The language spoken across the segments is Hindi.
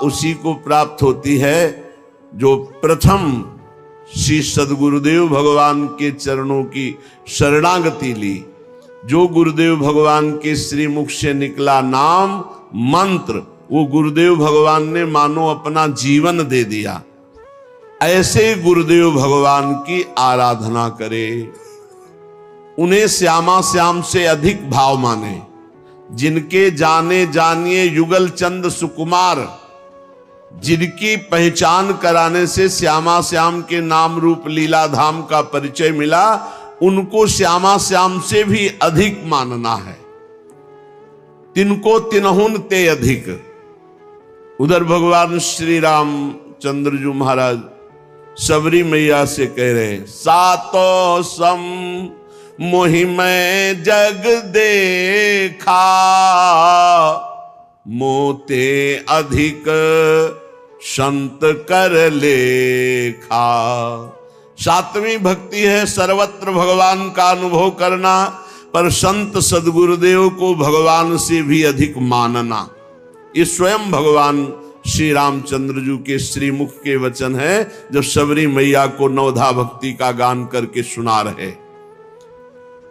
उसी को प्राप्त होती है जो प्रथम श्री सद्गुरुदेव भगवान के चरणों की शरणागति ली। जो गुरुदेव भगवान के श्रीमुख से निकला नाम मंत्र, वो गुरुदेव भगवान ने मानो अपना जीवन दे दिया। ऐसे गुरुदेव भगवान की आराधना करे, उन्हें श्यामा श्याम से अधिक भाव माने, जिनके जाने जानिए युगल चंद सुकुमार, जिनकी पहचान कराने से श्यामा श्याम के नाम रूप लीला धाम का परिचय मिला, उनको श्यामा श्याम से भी अधिक मानना है। तिनको तिनहुन ते अधिक। उधर भगवान श्री रामचंद्र जी महाराज सबरी मैया से कह रहे हैं, सातो सम मोहि मैं जग देखा, मोते अधिक संत कर लेखा। सातवीं भक्ति है सर्वत्र भगवान का अनुभव करना, पर संत सद्गुरुदेव को भगवान से भी अधिक मानना। ये स्वयं भगवान श्री रामचंद्र जी के श्रीमुख के वचन है, जब सबरी मैया को नवधा भक्ति का गान करके सुना रहे।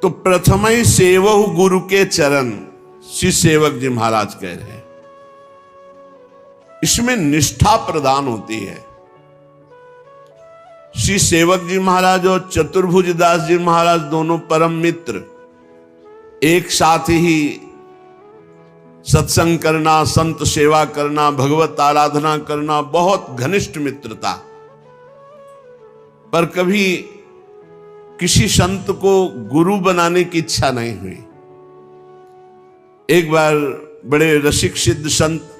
तो प्रथम ही सेवहु गुरु के चरण, श्री सेवक जी महाराज कह रहे हैं। इसमें निष्ठा प्रदान होती है। श्री सेवक जी महाराज और चतुर्भुज दास जी महाराज दोनों परम मित्र, एक साथ ही सत्संग करना, संत सेवा करना, भगवत आराधना करना, बहुत घनिष्ठ मित्रता। पर कभी किसी संत को गुरु बनाने की इच्छा नहीं हुई। एक बार बड़े रसिक सिद्ध संत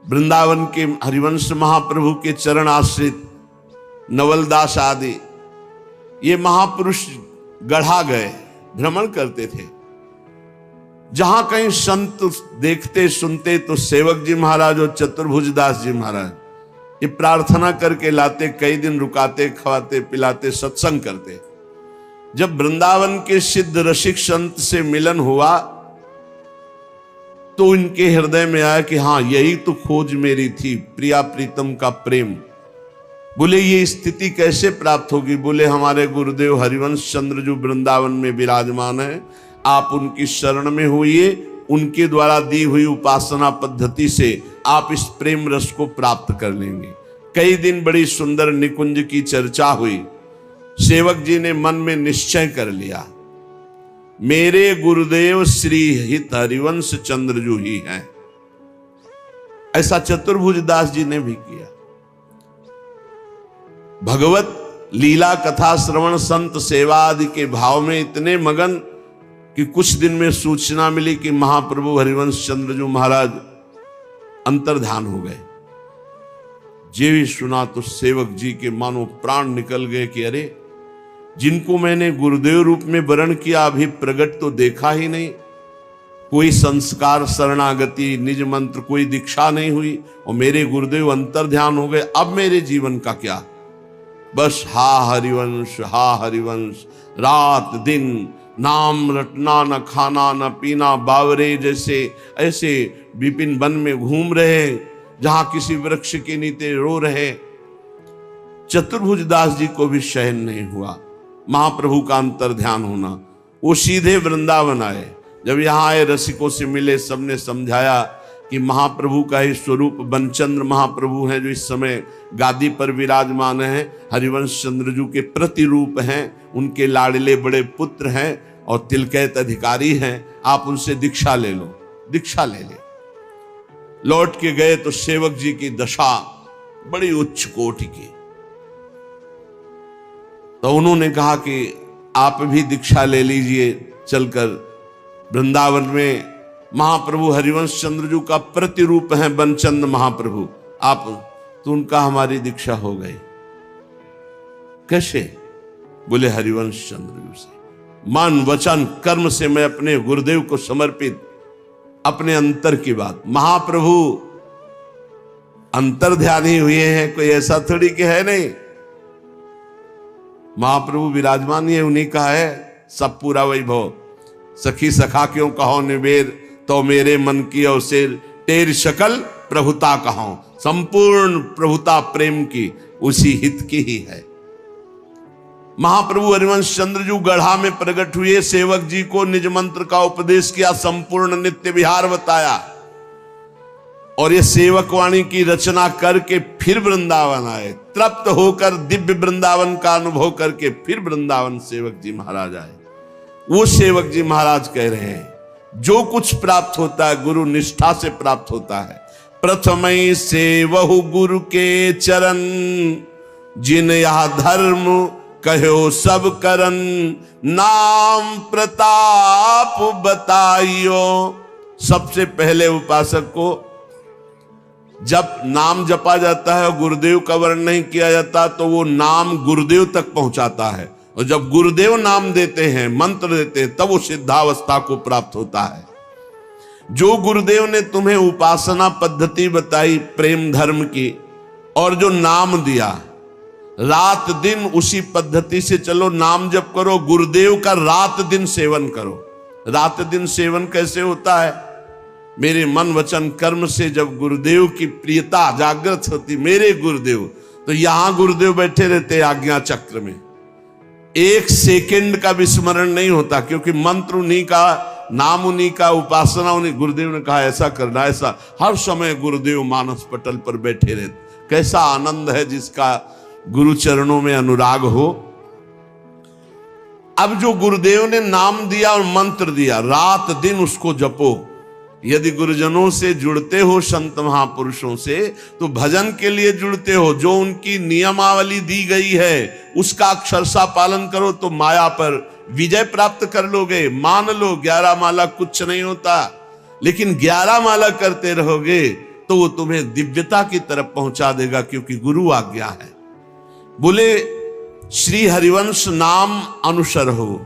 वृंदावन के हरिवंश महाप्रभु के चरण आश्रित नवलदास आदि ये महापुरुष गढ़ा गए, भ्रमण करते थे। जहां कहीं संत देखते सुनते तो सेवक जी महाराज और चतुर्भुज दास जी महाराज ये प्रार्थना करके लाते, कई दिन रुकाते, खवाते, पिलाते, सत्संग करते। जब वृंदावन के सिद्ध रसिक संत से मिलन हुआ तो इनके हृदय में आया कि हाँ, यही तो खोज मेरी थी, प्रिया प्रीतम का प्रेम। बोले ये स्थिति कैसे प्राप्त होगी? बोले हमारे गुरुदेव हरिवंश चंद्र जो वृंदावन में विराजमान है, आप उनकी शरण में होइए, उनके द्वारा दी हुई उपासना पद्धति से आप इस प्रेम रस को प्राप्त कर लेंगे। कई दिन बड़ी सुंदर निकुंज की चर्चा हुई। सेवक जी ने मन में निश्चय कर लिया, मेरे गुरुदेव श्री हित हरिवंश चंद्र जो ही हैं। ऐसा चतुर्भुज दास जी ने भी किया। भगवत लीला कथा श्रवण संत सेवा आदि के भाव में इतने मगन कि कुछ दिन में सूचना मिली कि महाप्रभु हरिवंश चंद्र जी महाराज अंतर्धान हो गए। जे भी सुना तो सेवक जी के मानो प्राण निकल गए कि अरे, जिनको मैंने गुरुदेव रूप में वरण किया अभी प्रकट तो देखा ही नहीं। कोई संस्कार, शरणागति, निज मंत्र, कोई दीक्षा नहीं हुई और मेरे गुरुदेव अंतर्ध्यान हो गए। अब मेरे जीवन का क्या? बस हा हरिवंश, हा हरिवंश, रात दिन नाम रटना, न खाना न पीना, बावरे जैसे ऐसे विपिन वन में घूम रहे, जहां किसी वृक्ष के नीचे रो रहे। चतुर्भुज दास जी को भी शयन नहीं हुआ महाप्रभु का अंतर्ध्यान होना। वो सीधे वृंदावन आए। जब यहाँ आए रसिकों से मिले, सबने समझाया कि महाप्रभु का ही स्वरूप बनचंद्र महाप्रभु हैं, जो इस समय गादी पर विराजमान हैं, हरिवंश चंद्र जी के प्रतिरूप हैं, उनके लाडले बड़े पुत्र हैं और तिलकैत अधिकारी हैं। आप उनसे दीक्षा ले लो। दीक्षा ले ले। लौट के गए तो सेवक जी की दशा बड़ी उच्च कोटि की। तो उन्होंने कहा कि आप भी दीक्षा ले लीजिए, चलकर वृंदावन में महाप्रभु हरिवंश चंद्र जी का प्रतिरूप है बनचंद महाप्रभु, आप तो उनका हमारी दीक्षा हो गई। कैसे? बोले हरिवंश चंद्र जी से मन वचन कर्म से मैं अपने गुरुदेव को समर्पित, अपने अंतर की बात। महाप्रभु अंतर्ध्यानी हुए हैं, कोई ऐसा थोड़ी कि है नहीं। महाप्रभु विराजमान है, उन्हीं का है सब पूरा वैभव। सखी सखा क्यों कहो निवेद, तो मेरे मन की अवसेर तेरी शकल प्रभुता कहो, संपूर्ण प्रभुता प्रेम की उसी हित की ही है। महाप्रभु हरिवंश चंद्र जी गढ़ा में प्रकट हुए, सेवक जी को निज मंत्र का उपदेश किया, संपूर्ण नित्य विहार बताया, और ये सेवक वाणी की रचना करके फिर वृंदावन आए। तृप्त होकर दिव्य वृंदावन का अनुभव करके फिर वृंदावन सेवक जी महाराज आए। वो सेवक जी महाराज कह रहे हैं, जो कुछ प्राप्त होता है गुरु निष्ठा से प्राप्त होता है। प्रथमई सेवहु गुरु के चरण, जिन यह धर्म कहो सब करन, नाम प्रताप बताइयो। सबसे पहले उपासक को जब नाम जपा जाता है और गुरुदेव का वर्ण नहीं किया जाता तो वो नाम गुरुदेव तक पहुंचाता है, और जब गुरुदेव नाम देते हैं, मंत्र देते हैं, तब वो सिद्धावस्था को प्राप्त होता है। जो गुरुदेव ने तुम्हें उपासना पद्धति बताई प्रेम धर्म की, और जो नाम दिया, रात दिन उसी पद्धति से चलो, नाम जप करो, गुरुदेव का रात दिन सेवन करो। रात दिन सेवन कैसे होता है? मेरे मन वचन कर्म से जब गुरुदेव की प्रियता जागृत होती, मेरे गुरुदेव, तो यहां गुरुदेव बैठे रहते आज्ञा चक्र में, एक सेकंड का विस्मरण नहीं होता, क्योंकि मंत्र उन्हीं का, नाम उन्हीं का, उपासना उन्हीं। गुरुदेव ने कहा ऐसा करना, ऐसा, हर समय गुरुदेव मानस पटल पर बैठे रहते। कैसा आनंद है जिसका गुरु चरणों में अनुराग हो। अब जो गुरुदेव ने नाम दिया और मंत्र दिया, रात दिन उसको जपो। यदि गुरुजनों से जुड़ते हो, संत महापुरुषों से, तो भजन के लिए जुड़ते हो, जो उनकी नियमावली दी गई है उसका अक्षरशः पालन करो तो माया पर विजय प्राप्त कर लोगे। मान लो 11 माला कुछ नहीं होता, लेकिन 11 माला करते रहोगे तो वो तुम्हें दिव्यता की तरफ पहुंचा देगा, क्योंकि गुरु आज्ञा है। बोले श्री हरिवंश नाम अनुसर हो,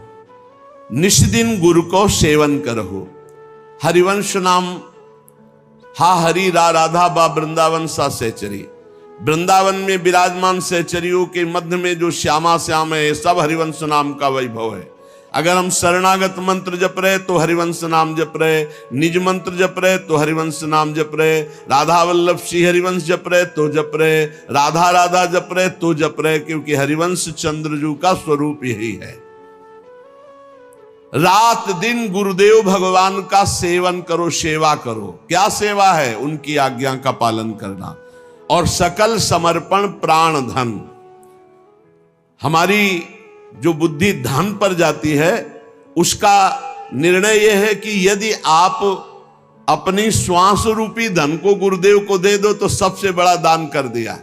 निष्दिन गुरु को सेवन करहो। हरिवंश नाम हा हरि रा राधा बा वृंदावन सा सहचरी। वृंदावन में विराजमान सहचरियों के मध्य में जो श्यामा श्याम है, सब हरिवंश नाम का वैभव है। अगर हम शरणागत मंत्र जप रहे तो हरिवंश नाम जप रहे, निज मंत्र जप रहे तो हरिवंश नाम जप रहे, राधा वल्लभ श्री हरिवंश जप रहे तो जप रहे, राधा राधा जप रहे तो जप रहे, क्योंकि हरिवंश चंद्रजू का स्वरूप यही है। रात दिन गुरुदेव भगवान का सेवन करो, सेवा करो। क्या सेवा है? उनकी आज्ञा का पालन करना, और सकल समर्पण प्राण धन। हमारी जो बुद्धि धन पर जाती है, उसका निर्णय यह है कि यदि आप अपनी श्वास रूपी धन को गुरुदेव को दे दो तो सबसे बड़ा दान कर दिया।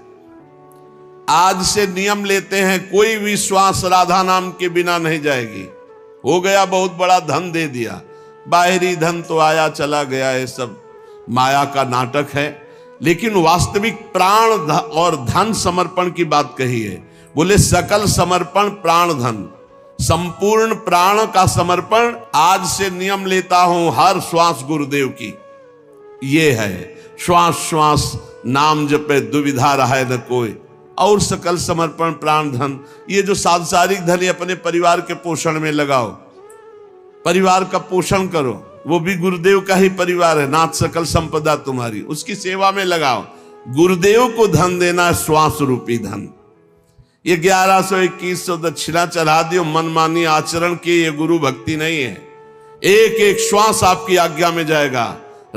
आज से नियम लेते हैं, कोई भी श्वास राधा नाम के बिना नहीं जाएगी। हो गया, बहुत बड़ा धन दे दिया, बाहरी धन तो आया चला गया, ये सब माया का नाटक है। लेकिन वास्तविक प्राण और धन समर्पण की बात कही है। बोले सकल समर्पण प्राण धन, संपूर्ण प्राण का समर्पण। आज से नियम लेता हूं, हर श्वास गुरुदेव की। ये है श्वास श्वास नाम जपे दुविधा रहे न कोई, और सकल समर्पण प्राण धन। ये जो सांसारिक धन है अपने परिवार के पोषण में लगाओ, परिवार का पोषण करो, वो भी गुरुदेव का ही परिवार है। नाथ सकल संपदा तुम्हारी, उसकी सेवा में लगाओ। गुरुदेव को धन देना, श्वास रूपी धन। ये 1100-2100 दक्षिणा चढ़ा दियो, मनमानी आचरण की, ये गुरु भक्ति नहीं है। एक एक श्वास आपकी आज्ञा में जाएगा,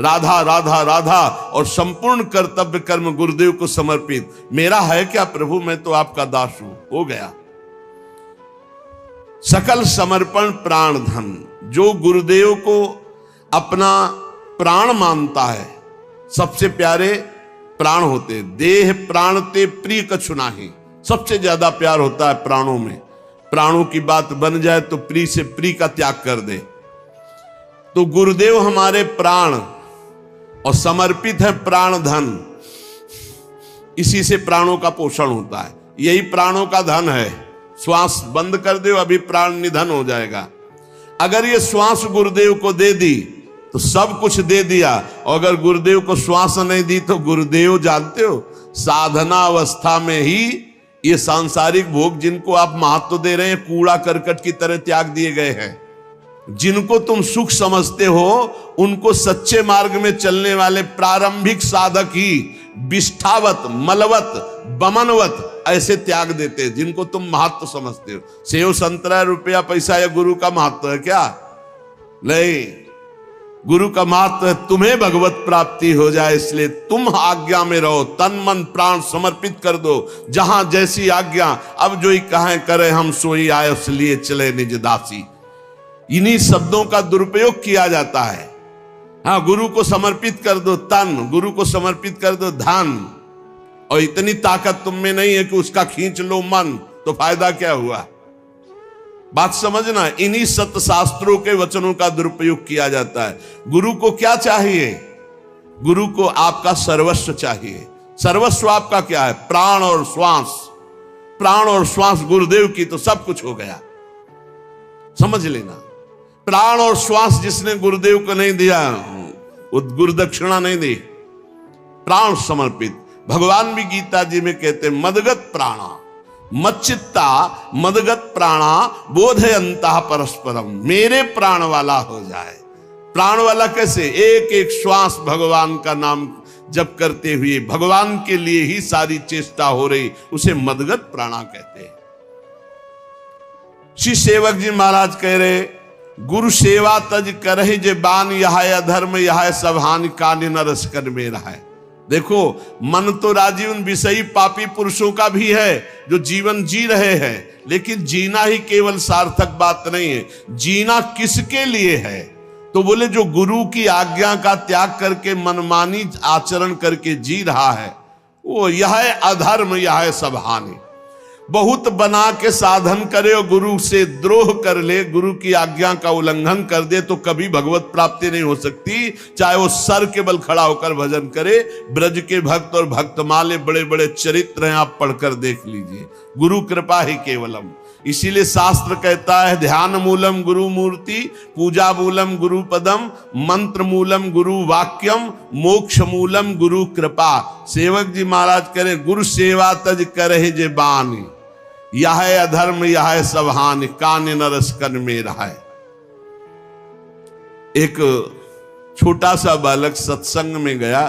राधा राधा राधा, और संपूर्ण कर्तव्य कर्म गुरुदेव को समर्पित। मेरा है क्या प्रभु, मैं तो आपका दास हूं, हो गया। सकल समर्पण प्राण धन। जो गुरुदेव को अपना प्राण मानता है, सबसे प्यारे प्राण होते, देह प्राण ते प्रिय कछु नाही। सबसे ज्यादा प्यार होता है प्राणों में। प्राणों की बात बन जाए तो प्रिय से प्रिय का त्याग कर दे। तो गुरुदेव हमारे प्राण, और समर्पित है प्राण धन। इसी से प्राणों का पोषण होता है, यही प्राणों का धन है। श्वास बंद कर दो, अभी प्राण निधन हो जाएगा। अगर ये श्वास गुरुदेव को दे दी तो सब कुछ दे दिया, और अगर गुरुदेव को श्वास नहीं दी तो गुरुदेव, जानते हो, साधना अवस्था में ही ये सांसारिक भोग जिनको आप महत्व दे रहे हैं, कूड़ा करकट की तरह त्याग दिए गए हैं। जिनको तुम सुख समझते हो उनको सच्चे मार्ग में चलने वाले प्रारंभिक साधक ही विष्ठावत, मलवत, बमनवत ऐसे त्याग देते हैं जिनको तुम महत्व समझते हो। सेव संतरा रुपया पैसा या गुरु का महत्व है क्या? नहीं, गुरु का महत्व है तुम्हें भगवत प्राप्ति हो जाए, इसलिए तुम आज्ञा में रहो, तन मन प्राण समर्पित कर दो, जहां जैसी आज्ञा। अब जो ही कहें करे हम सोई आयस लिए चले निज दासी। इन्हीं शब्दों का दुरुपयोग किया जाता है। हाँ, गुरु को समर्पित कर दो तन, गुरु को समर्पित कर दो धन, और इतनी ताकत तुम में नहीं है कि उसका खींच लो मन, तो फायदा क्या हुआ? बात समझना, इन्हीं सत्य शास्त्रों के वचनों का दुरुपयोग किया जाता है। गुरु को क्या चाहिए? गुरु को आपका सर्वस्व चाहिए। सर्वस्व आपका क्या है? प्राण और श्वास। प्राण और श्वास गुरुदेव की तो सब कुछ हो गया, समझ लेना। प्राण और श्वास जिसने गुरुदेव को नहीं दिया वो गुरुदक्षिणा नहीं दी, प्राण समर्पित। भगवान भी गीता जी में कहते मदगत प्राणा मच्चित्ता मदगत प्राणा बोधयंता परस्परम। मेरे प्राण वाला हो जाए। प्राण वाला कैसे? एक एक श्वास भगवान का नाम जप करते हुए भगवान के लिए ही सारी चेष्टा हो रही, उसे मदगत प्राणा कहते हैं। श्री सेवक जी महाराज कह रहे गुरु सेवा तज करहि जे बान, यह अधर्म यह सब हानि कान नरस कर में रहा है। देखो, मन तो राजीवन विषयी पापी पुरुषों का भी है जो जीवन जी रहे हैं, लेकिन जीना ही केवल सार्थक बात नहीं है। जीना किसके लिए है? तो बोले जो गुरु की आज्ञा का त्याग करके मनमानी आचरण करके जी रहा है, वो यह अधर्म यह सब हानि। बहुत बना के साधन करे और गुरु से द्रोह कर ले, गुरु की आज्ञा का उल्लंघन कर दे, तो कभी भगवत प्राप्ति नहीं हो सकती। चाहे वो सर के बल खड़ा होकर भजन करे। ब्रज के भक्त और भक्तमाले बड़े बड़े चरित्र हैं, आप पढ़कर देख लीजिए। गुरु कृपा ही केवलम। इसीलिए शास्त्र कहता है ध्यान मूलम गुरु मूर्ति, पूजा मूलम गुरु पदम, मंत्र मूलम गुरु वाक्यम, मोक्ष मूलम गुरु कृपा। सेवक जी महाराज करे गुरु सेवा तज करे जे बानी, यह अधर्म यह सब हानि कान नरस कन में रहा है। एक छोटा सा बालक सत्संग में गया,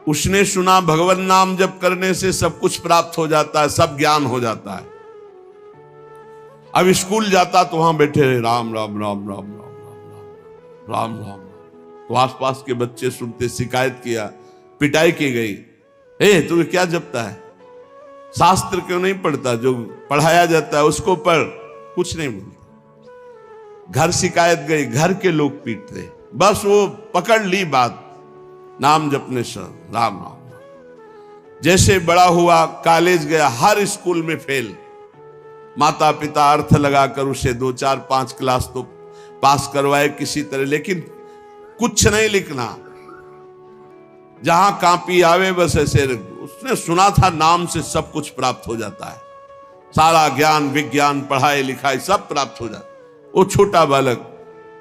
उसने सुना भगवान नाम जप करने से सब कुछ प्राप्त हो जाता है, सब ज्ञान हो जाता है। अब स्कूल जाता तो वहां बैठे रहे राम राम राम राम राम राम राम राम। तो आसपास के बच्चे सुनते, शिकायत किया, पिटाई की गई। ए तुम्हें क्या जपता है? शास्त्र क्यों नहीं पढ़ता? जो पढ़ाया जाता है उसको पढ़। कुछ नहीं बोलता। घर शिकायत गई, घर के लोग पीट रहे, बस वो पकड़ ली बात, नाम जपने से राम राम। जैसे बड़ा हुआ, कॉलेज गया, हर स्कूल में फेल। माता पिता अर्थ लगाकर उसे 2 4 5 क्लास तो पास करवाए किसी तरह, लेकिन कुछ नहीं लिखना। जहां कापी आवे बस ऐसे। उसने सुना था नाम से सब कुछ प्राप्त हो जाता है, सारा ज्ञान विज्ञान पढ़ाई लिखाई सब प्राप्त हो जाता। वो छोटा बालक,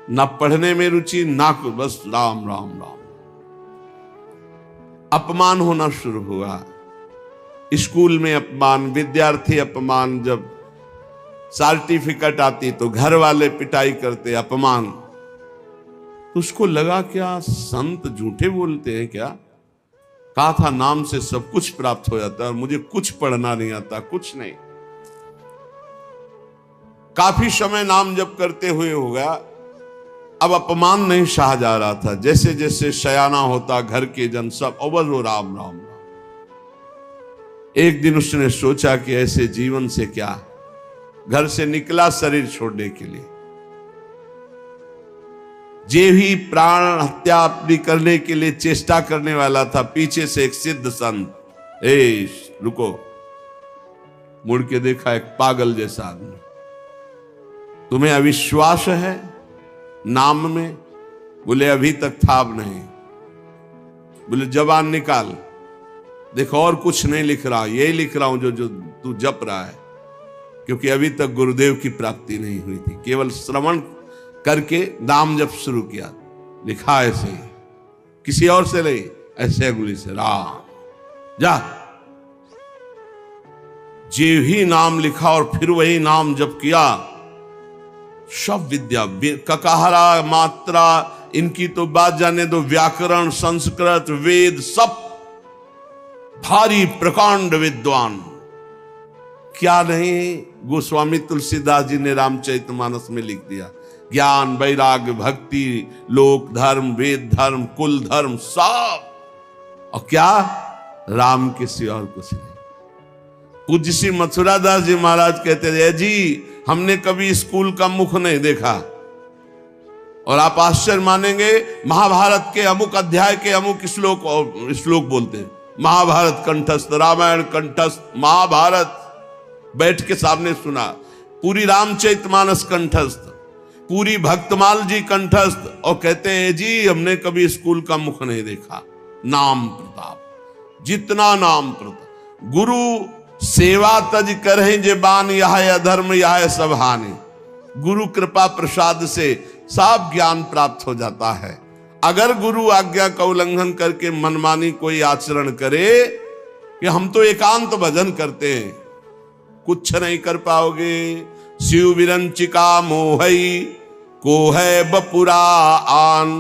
ना पढ़ने में रुचि ना कुछ, बस राम राम राम। अपमान होना शुरू हुआ, स्कूल में अपमान, विद्यार्थी अपमान। जब सर्टिफिकेट आती तो घर वाले पिटाई करते, अपमान। तो उसको लगा क्या संत झूठे बोलते हैं क्या? कहा था नाम से सब कुछ प्राप्त हो जाता है और मुझे कुछ पढ़ना नहीं आता, कुछ नहीं। काफी समय नाम जप करते हुए हो गया, अब अपमान नहीं सहा जा रहा था। जैसे जैसे शयाना होता, घर के जन सब अवल वो राम राम राम। एक दिन उसने सोचा कि ऐसे जीवन से क्या, घर से निकला शरीर छोड़ने के लिए। जे भी प्राण हत्या अपनी करने के लिए चेष्टा करने वाला था, पीछे से एक सिद्ध संत, रुको, मुड़ के देखा एक पागल जैसा आदमी। तुम्हें अविश्वास है नाम में? बोले अभी तक था, अब नहीं। बोले जबान निकाल, देखो और कुछ नहीं लिख रहा, यही लिख रहा हूं जो तू जप रहा है, क्योंकि अभी तक गुरुदेव की प्राप्ति नहीं हुई थी। केवल श्रवण करके नाम जप शुरू किया, लिखा ऐसे, किसी और से नहीं, ऐसे अंगुली से राम। जा, जे ही नाम लिखा और फिर वही नाम जप किया, सब विद्या, ककाहरा मात्रा इनकी तो बात जाने दो, व्याकरण, संस्कृत, वेद, सब भारी प्रकांड विद्वान। क्या नहीं गोस्वामी तुलसीदास जी ने रामचरितमानस में लिख दिया। ज्ञान, वैराग्य, भक्ति, लोक धर्म, वेद धर्म, कुल धर्म, सब। और क्या राम के सिवा और कुछ नहीं। पूज्य श्री मथुरा दास जी महाराज कहते थे, जी हमने कभी स्कूल का मुख नहीं देखा। और आप आश्चर्य मानेंगे, महाभारत के अमुक अध्याय के अमुक श्लोक बोलते हैं, महाभारत कंठस्थ, रामायण कंठस्थ, महाभारत बैठ के सामने सुना, पूरी रामचरितमानस कंठस्थ, पूरी भक्तमाल जी कंठस्थ। और कहते हैं जी हमने कभी स्कूल का मुख नहीं देखा। नाम प्रताप, जितना नाम प्रताप। गुरु सेवा तज करें जे बान, यह अधर्म यह सब हानि। गुरु कृपा प्रसाद से सब ज्ञान प्राप्त हो जाता है। अगर गुरु आज्ञा का उल्लंघन करके मनमानी कोई आचरण करे कि हम तो एकांत भजन करते हैं, कुछ नहीं कर पाओगे। शिव विरंचिका मोहई को है बपुरा आन।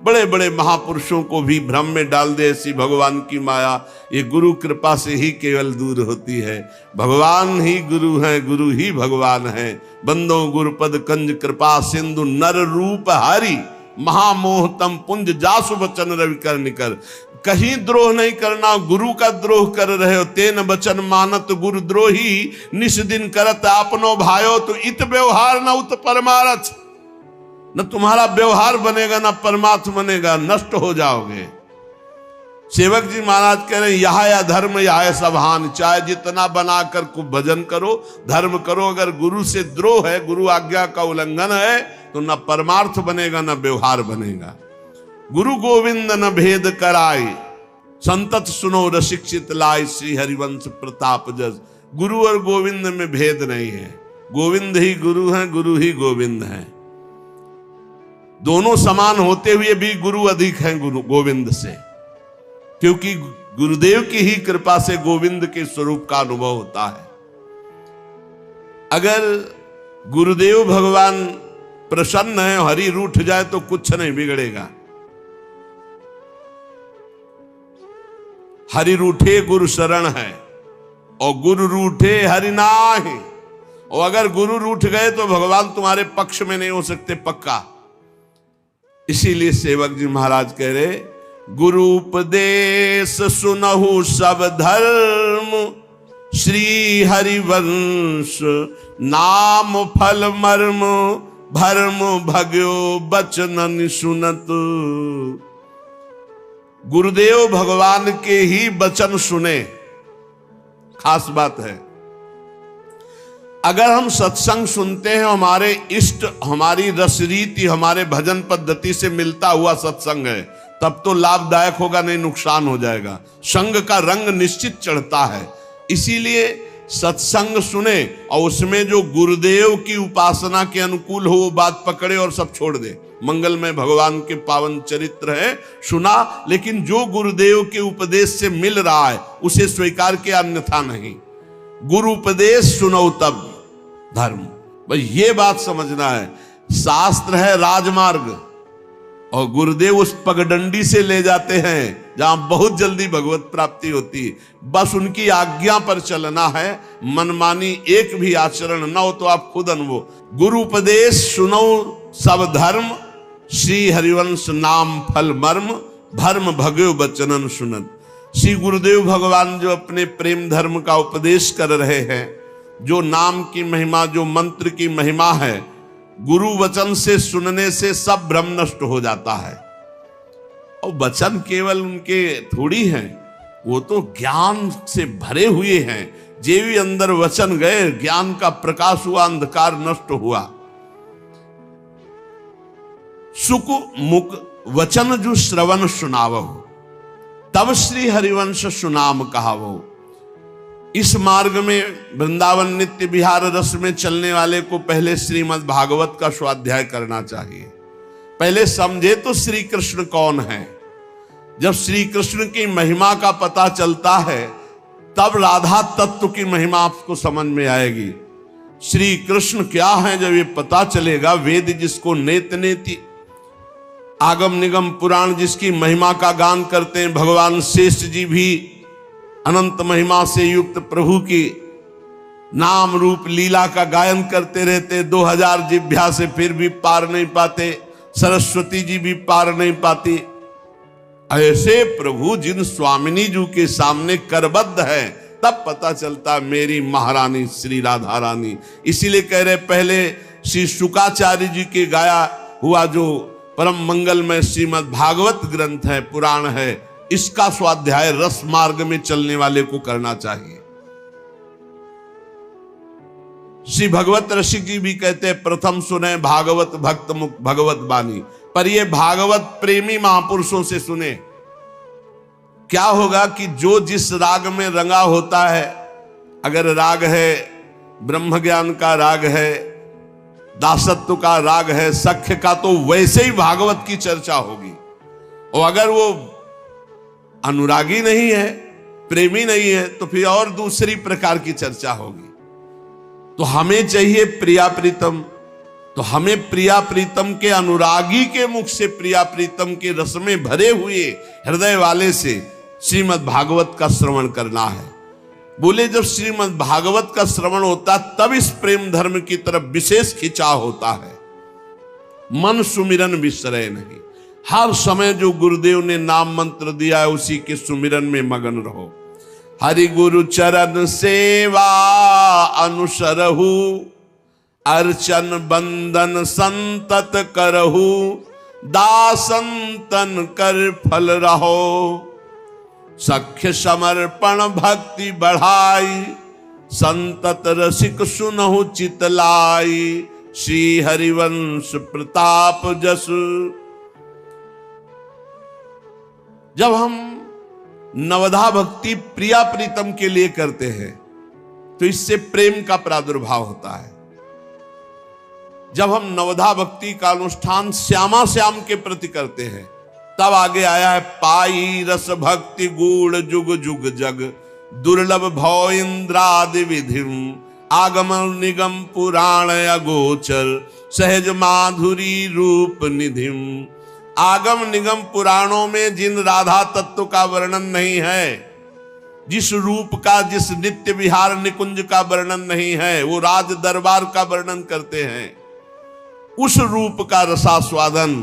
बड़े बड़े महापुरुषों को भी भ्रम में डाल दे ऐसी भगवान की माया, ये गुरु कृपा से ही केवल दूर होती है। भगवान ही गुरु है, गुरु ही भगवान है। बंदो गुरुपद कंज कृपा सिंधु, नर रूप हरि महामोह तम पुंज, जासु बचन रवि कर निकर। कहीं द्रोह नहीं करना, गुरु का द्रोह कर रहे हो। तेन बचन मानत गुरु द्रोही, निस दिन करत आपनो भायो। तो इत व्यवहार न उत परमारथ। न तुम्हारा व्यवहार बनेगा न परमात्मा बनेगा, नष्ट हो जाओगे। सेवक जी महाराज कह रहे हैं, यह धर्म यह सब हानि। चाहे जितना बनाकर खूब भजन करो, धर्म करो, अगर गुरु से द्रोह है, गुरु आज्ञा का उल्लंघन है, तो न परमार्थ बनेगा न व्यवहार बनेगा। गुरु गोविंद न भेद कराई, संतत सुनो रसिक्षित लाई। श्री हरिवंश प्रताप जस। गुरु और गोविंद में भेद नहीं है। गोविंद ही गुरु है, गुरु ही गोविंद है। दोनों समान होते हुए भी गुरु अधिक हैं गोविंद से, क्योंकि गुरुदेव की ही कृपा से गोविंद के स्वरूप का अनुभव होता है। अगर गुरुदेव भगवान प्रसन्न है, हरि रूठ जाए तो कुछ नहीं बिगड़ेगा। हरि रूठे गुरु शरण है, और गुरु रूठे हरि नाहि। और अगर गुरु रूठ गए तो भगवान तुम्हारे पक्ष में नहीं हो सकते, पक्का। इसीलिए सेवक जी महाराज कह रहे, गुरु उपदेश सुनहु सब धर्म, श्री हरिवंश नाम फल मर्म, भर्म भग्यो बचन सुनत। गुरुदेव भगवान के ही वचन सुने, खास बात है। अगर हम सत्संग सुनते हैं, हमारे इष्ट, हमारी रसरीति, हमारे भजन पद्धति से मिलता हुआ सत्संग है, तब तो लाभदायक होगा, नहीं नुकसान हो जाएगा। संग का रंग निश्चित चढ़ता है। इसीलिए सत्संग सुने और उसमें जो गुरुदेव की उपासना के अनुकूल हो वो बात पकड़े और सब छोड़ दे। मंगलमय भगवान के पावन चरित्र है, सुना, लेकिन जो गुरुदेव के उपदेश से मिल रहा है उसे स्वीकार किया, अन्यथा नहीं। गुरु उपदेश सुनो तब धर्म। भाई ये बात समझना है। शास्त्र है राजमार्ग, और गुरुदेव उस पगडंडी से ले जाते हैं जहां बहुत जल्दी भगवत प्राप्ति होती है। बस उनकी आज्ञा पर चलना है, मनमानी एक भी आचरण न हो तो आप खुद अनुभव। गुरु उपदेश सुनो सब धर्म, श्री हरिवंश नाम फल मर्म, भर्म भग्यो बचनन सुनत। श्री गुरुदेव भगवान जो अपने प्रेम धर्म का उपदेश कर रहे हैं, जो नाम की महिमा, जो मंत्र की महिमा है, गुरु वचन से सुनने से सब भ्रम नष्ट हो जाता है। और वचन केवल उनके थोड़ी हैं, वो तो ज्ञान से भरे हुए हैं। जे भी अंदर वचन गए, ज्ञान का प्रकाश हुआ, अंधकार नष्ट हुआ। सुख मुख वचन जो श्रवण सुनावो, तब श्री हरिवंश सुनाम कहावो। इस मार्ग में वृंदावन नित्य विहार रस में चलने वाले को पहले श्रीमद् भागवत का स्वाध्याय करना चाहिए। पहले समझे तो श्री कृष्ण कौन है। जब श्री कृष्ण की महिमा का पता चलता है, तब राधा तत्व की महिमा आपको समझ में आएगी। श्री कृष्ण क्या है जब ये पता चलेगा, वेद जिसको नेत नेति, आगम निगम पुराण जिसकी महिमा का गान करते हैं, भगवान शेष जी भी अनंत महिमा से युक्त प्रभु की नाम रूप लीला का गायन करते रहते, 2000 जिभ्या से फिर भी पार नहीं पाते, सरस्वती जी भी पार नहीं पाती। ऐसे प्रभु जिन स्वामिनी जी के सामने करबद्ध है, तब पता चलता मेरी महारानी श्री राधा रानी। इसीलिए कह रहे पहले श्री शुकाचार्य जी के गाया हुआ जो परम मंगलमय श्रीमद् भागवत ग्रंथ है, पुराण है, इसका स्वाध्याय रस मार्ग में चलने वाले को करना चाहिए। श्री भगवत रसिक जी भी कहते हैं प्रथम सुने भागवत भक्त मुख भगवत बानी, पर ये भागवत प्रेमी महापुरुषों से सुने। क्या होगा कि जो जिस राग में रंगा होता है, अगर राग है ब्रह्म ज्ञान का राग है, दासत्व का राग है, सख्य का, तो वैसे ही भागवत की चर्चा होगी। और अगर वो अनुरागी नहीं है, प्रेमी नहीं है, तो फिर और दूसरी प्रकार की चर्चा होगी। तो हमें चाहिए प्रिया प्रीतम, तो हमें प्रिया प्रीतम के अनुरागी के मुख से, प्रिया प्रीतम के रस में भरे हुए हृदय वाले से श्रीमद् भागवत का श्रवण करना है। बोले जब श्रीमद् भागवत का श्रवण होता तब इस प्रेम धर्म की तरफ विशेष खिंचाव होता है। मन सुमिरन विसरे नहीं, हर समय जो गुरुदेव ने नाम मंत्र दिया है उसी के सुमिरन में मगन रहो। हरि गुरु चरण सेवा अनुसरहु, अर्चन बंदन संतत करहु, दासंतन कर फल रहो। सख्य समर्पण भक्ति बढ़ाई, संतत रसिक सुनहु चितलाई, श्री हरिवंश प्रताप जस। जब हम नवधा भक्ति प्रिया प्रीतम के लिए करते हैं तो इससे प्रेम का प्रादुर्भाव होता है। जब हम नवधा भक्ति का अनुष्ठान श्यामा श्याम के प्रति करते हैं तब आगे आया है पाई रस भक्ति गूढ़ जुग जुग जग, दुर्लभ भव इंद्रादि विधिम, आगम निगम पुराण अगोचर, सहज माधुरी रूप निधिम। आगम निगम पुराणों में जिन राधा तत्व का वर्णन नहीं है, जिस रूप का, जिस नित्य विहार निकुंज का वर्णन नहीं है, वो राज दरबार का वर्णन करते हैं। उस रूप का रसास्वादन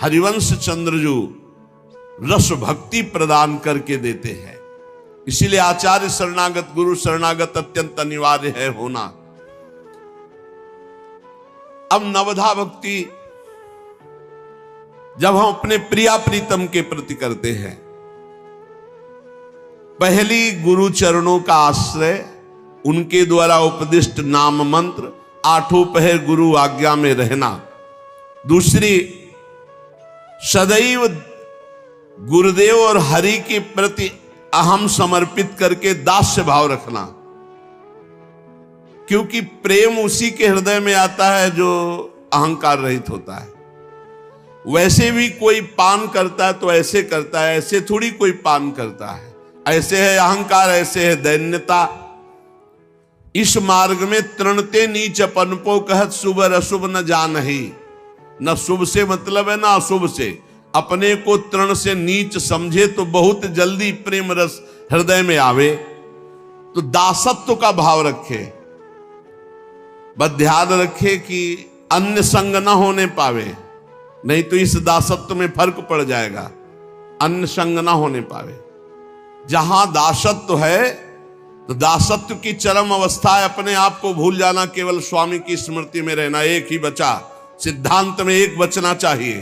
हरिवंश चंद्रजू रस भक्ति प्रदान करके देते हैं। इसीलिए आचार्य शरणागत, गुरु शरणागत अत्यंत अनिवार्य है होना। अब नवधा भक्ति जब हम अपने प्रिया प्रीतम के प्रति करते हैं, पहली गुरु चरणों का आश्रय, उनके द्वारा उपदिष्ट नाम मंत्र, आठों पहर गुरु आज्ञा में रहना। दूसरी, सदैव गुरुदेव और हरि के प्रति अहम समर्पित करके दास्य भाव रखना, क्योंकि प्रेम उसी के हृदय में आता है जो अहंकार रहित होता है। वैसे भी कोई पान करता है तो ऐसे करता है, ऐसे थोड़ी कोई पान करता है। ऐसे है अहंकार, ऐसे है दैन्यता। इस मार्ग में तृणते नीच पनपो कहत, शुभ अशुभ न जानहि। न शुभ से मतलब है ना अशुभ से। अपने को तृण से नीच समझे तो बहुत जल्दी प्रेम रस हृदय में आवे। तो दासत्व का भाव रखे, बस ध्यान रखे कि अन्य संग न होने पावे, नहीं तो इस दासत्व में फर्क पड़ जाएगा। अन्य संग न होने पावे। जहां दासत्व है तो दासत्व की चरम अवस्था है अपने आप को भूल जाना, केवल स्वामी की स्मृति में रहना। एक ही बचा, सिद्धांत में एक बचना चाहिए।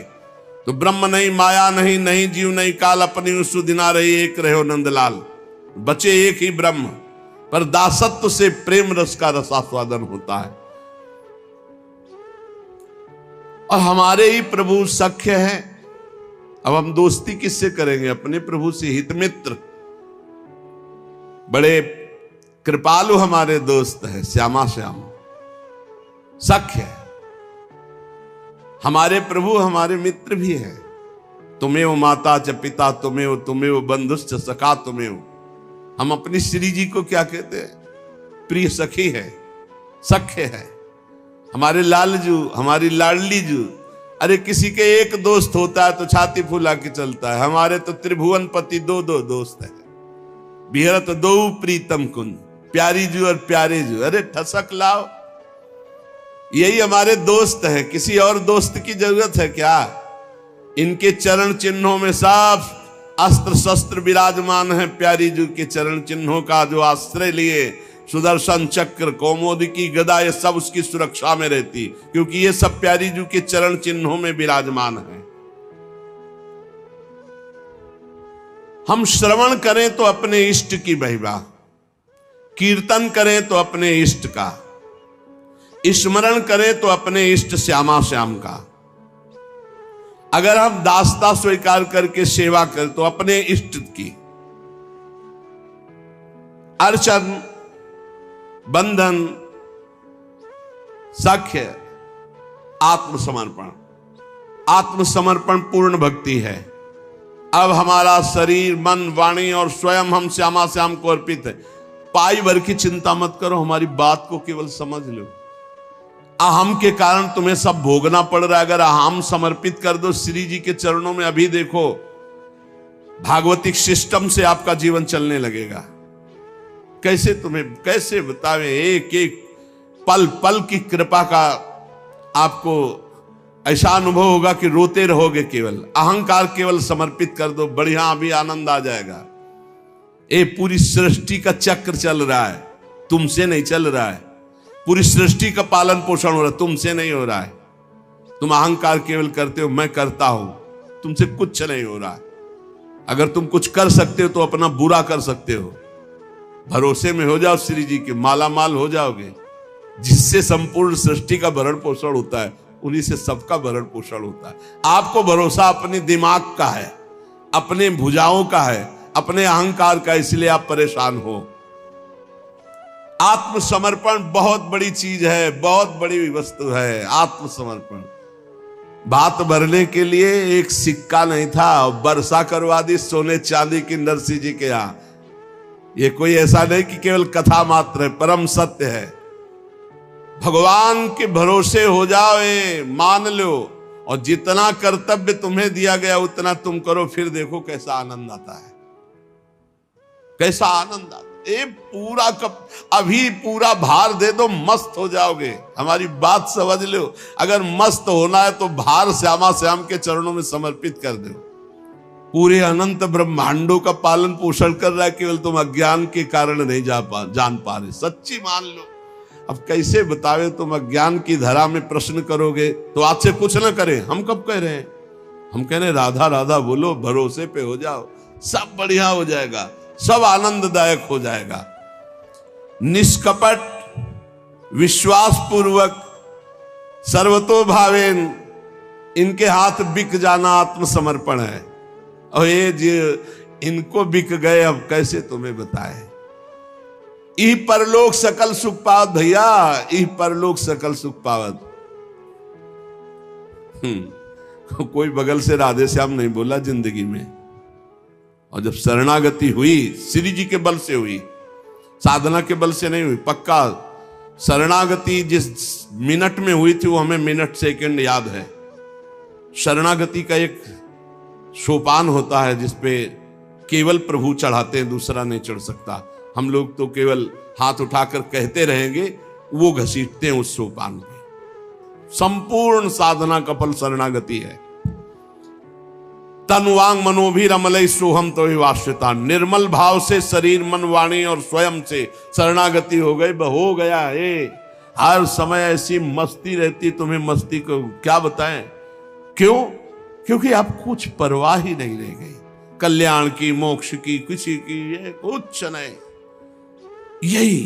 तो ब्रह्म नहीं, माया नहीं, नहीं जीव नहीं काल, अपनी उस दिना रही एक रहो नंदलाल। बचे एक ही ब्रह्म, पर दासत्व से प्रेम रस का रसास्वादन होता है। और हमारे ही प्रभु सख्य हैं। अब हम दोस्ती किससे करेंगे? अपने प्रभु से। हित मित्र बड़े कृपालु हमारे दोस्त हैं, श्यामा श्याम सख्य है। हमारे प्रभु हमारे मित्र भी हैं। तुमेव माता च पिता तुमेव, तुमेव बंधुश्च सखा तुमेव। हम अपनी श्री जी को क्या कहते हैं? प्रिय सखी है। सख्य है, हमारे लालजू, हमारी लाडली जू। अरे किसी के एक दोस्त होता है तो छाती फुला के चलता है, हमारे तो त्रिभुवन पति दो दो दोस्त है। बिहरत दो प्रीतम कुंज, प्यारी जू और प्यारे जू, अरे ठसक लाओ, यही हमारे दोस्त है, किसी और दोस्त की जरूरत है क्या? इनके चरण चिन्हों में सब अस्त्र शस्त्र विराजमान है। प्यारी जू के चरण चिन्हों का जो आश्रय लिए, सुदर्शन चक्र, कौमोदकी गदा, ये सब उसकी सुरक्षा में रहती, क्योंकि ये सब प्यारी जू के चरण चिन्हों में विराजमान है। हम श्रवण करें तो अपने इष्ट की महिमा, कीर्तन करें तो अपने इष्ट का, स्मरण करें तो अपने इष्ट श्यामा श्याम का। अगर हम दासता स्वीकार करके सेवा करें तो अपने इष्ट की, अर्चन, बंधन, सख्य, आत्मसमर्पण। आत्मसमर्पण पूर्ण भक्ति है। अब हमारा शरीर, मन, वाणी और स्वयं हम श्यामा श्याम को अर्पित है। पाई भर की चिंता मत करो, हमारी बात को केवल समझ लो। अहम के कारण तुम्हें सब भोगना पड़ रहा है, अगर अहम समर्पित कर दो श्री जी के चरणों में, अभी देखो भागवतिक सिस्टम से आपका जीवन चलने लगेगा। कैसे तुम्हें कैसे बतावे, एक एक पल पल की कृपा का आपको ऐसा अनुभव होगा कि रोते रहोगे। केवल अहंकार केवल समर्पित कर दो, बढ़िया अभी आनंद आ जाएगा। ये पूरी सृष्टि का चक्र चल रहा है, तुमसे नहीं चल रहा है। पूरी सृष्टि का पालन पोषण हो रहा है, तुमसे नहीं हो रहा है। तुम अहंकार केवल करते हो, मैं करता हूं, तुमसे कुछ नहीं हो रहा है। अगर तुम कुछ कर सकते हो तो अपना बुरा कर सकते हो। भरोसे में हो जाओ श्री जी के, माला माल हो जाओगे। जिससे संपूर्ण सृष्टि का भरण पोषण होता है, उन्हीं से सबका भरण पोषण होता है। आपको भरोसा अपने दिमाग का है, अपने भुजाओं का है, अपने अहंकार का, इसलिए आप परेशान हो। आत्मसमर्पण बहुत बड़ी चीज है, बहुत बड़ी वस्तु है आत्मसमर्पण। भात भरने के लिए एक सिक्का नहीं था, वर्षा करवा दी सोने चांदी की नरसिंह जी के यहां। ये कोई ऐसा नहीं कि केवल कथा मात्र है, परम सत्य है। भगवान के भरोसे हो जाओ, मान लो, और जितना कर्तव्य तुम्हें दिया गया उतना तुम करो, फिर देखो कैसा आनंद आता है, कैसा आनंद आता है। ये पूरा कप अभी पूरा भार दे दो, मस्त हो जाओगे। हमारी बात समझ लो, अगर मस्त होना है तो भार श्यामा श्याम के चरणों में समर्पित कर दो। पूरे अनंत ब्रह्मांडों का पालन पोषण कर रहा है, केवल तुम अज्ञान के कारण नहीं जान पा रहे। सच्ची मान लो। अब कैसे बतावे, तुम अज्ञान की धरा में प्रश्न करोगे तो आज से कुछ ना करें। हम कब कह रहे हैं? हम कह रहे हैं राधा राधा बोलो, भरोसे पे हो जाओ, सब बढ़िया हो जाएगा, सब आनंददायक हो जाएगा। निष्कपट, विश्वास पूर्वक, सर्वतोभावेन इनके हाथ बिक जाना आत्मसमर्पण है। और ये जो इनको बिक गए, अब कैसे तुम्हें बताए। ई परलोक सकल सुख पावत भैया, ई परलोक सकल सुख पावत। कोई बगल से राधे श्याम नहीं बोला जिंदगी में। और जब शरणागति हुई, श्री जी के बल से हुई, साधना के बल से नहीं हुई। पक्का शरणागति जिस मिनट में हुई थी वो हमें मिनट सेकंड याद है। शरणागति का एक सोपान होता है जिसपे केवल प्रभु चढ़ाते हैं, दूसरा नहीं चढ़ सकता। हम लोग तो केवल हाथ उठाकर कहते रहेंगे, वो घसीटते हैं उस सोपान पे। संपूर्ण साधना का फल शरणागति है। तन वांग मनोभिरमलय सोहम तो वाश्यता। निर्मल भाव से शरीर, मन, वाणी और स्वयं से शरणागति हो गई, हो गया है। हर समय ऐसी मस्ती रहती, तुम्हें मस्ती को क्या बताएं। क्यों? क्योंकि आप कुछ परवाह ही नहीं रह गई, कल्याण की, मोक्ष की, किसी की, ये कुछ नहीं। यही